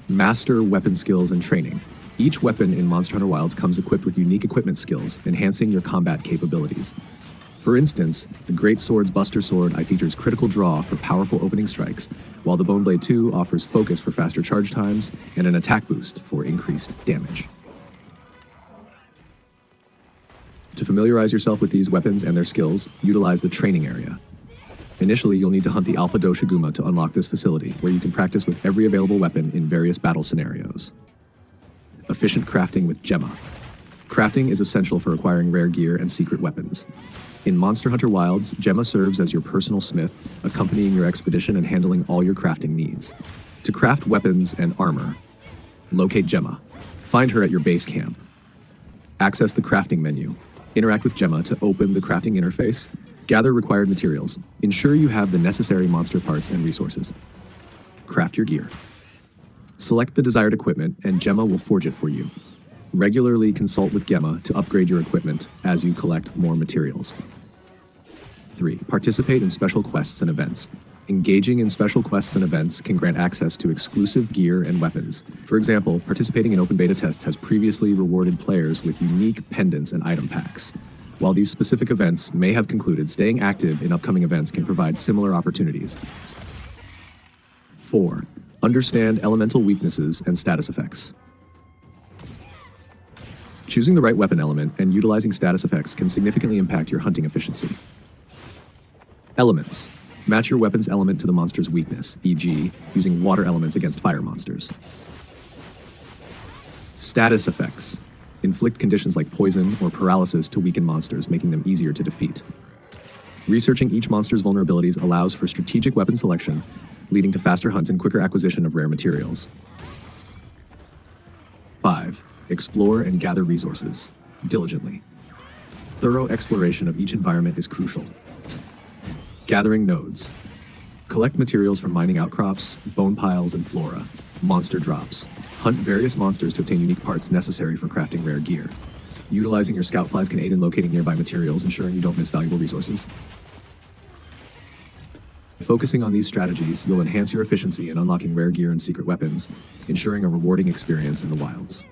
Master weapon skills and training. Each weapon in Monster Hunter Wilds comes equipped with unique equipment skills, enhancing your combat capabilities. For instance, the Great Sword's Buster Sword features critical draw for powerful opening strikes, while the Bone Blade 2 offers focus for faster charge times and an attack boost for increased damage. To familiarize yourself with these weapons and their skills, utilize the training area. Initially, you'll need to hunt the Alpha Doshiguma to unlock this facility, where you can practice with every available weapon in various battle scenarios. Efficient crafting with Gemma. Crafting is essential for acquiring rare gear and secret weapons. In Monster Hunter Wilds, Gemma serves as your personal smith, accompanying your expedition and handling all your crafting needs. To craft weapons and armor, locate Gemma. Find her at your base camp. Access the crafting menu. Interact with Gemma to open the crafting interface. Gather required materials. Ensure you have the necessary monster parts and resources. Craft your gear. Select the desired equipment, and Gemma will forge it for you. Regularly consult with Gemma to upgrade your equipment as you collect more materials. 3. Participate in special quests and events. Engaging in special quests and events can grant access to exclusive gear and weapons. For example, participating in open beta tests has previously rewarded players with unique pendants and item packs. While these specific events may have concluded, staying active in upcoming events can provide similar opportunities. 4. Understand elemental weaknesses and status effects. Choosing the right weapon element and utilizing status effects can significantly impact your hunting efficiency. Elements. Match your weapon's element to the monster's weakness, e.g., using water elements against fire monsters. Status effects. Inflict conditions like poison or paralysis to weaken monsters, making them easier to defeat. Researching each monster's vulnerabilities allows for strategic weapon selection, leading to faster hunts and quicker acquisition of rare materials. 5. Explore and gather resources diligently. Thorough exploration of each environment is crucial. Gathering nodes. Collect materials from mining outcrops, bone piles, and flora. Monster drops. Hunt various monsters to obtain unique parts necessary for crafting rare gear. Utilizing your scout flies can aid in locating nearby materials, ensuring you don't miss valuable resources. Focusing on these strategies, you'll enhance your efficiency in unlocking rare gear and secret weapons, ensuring a rewarding experience in the wilds.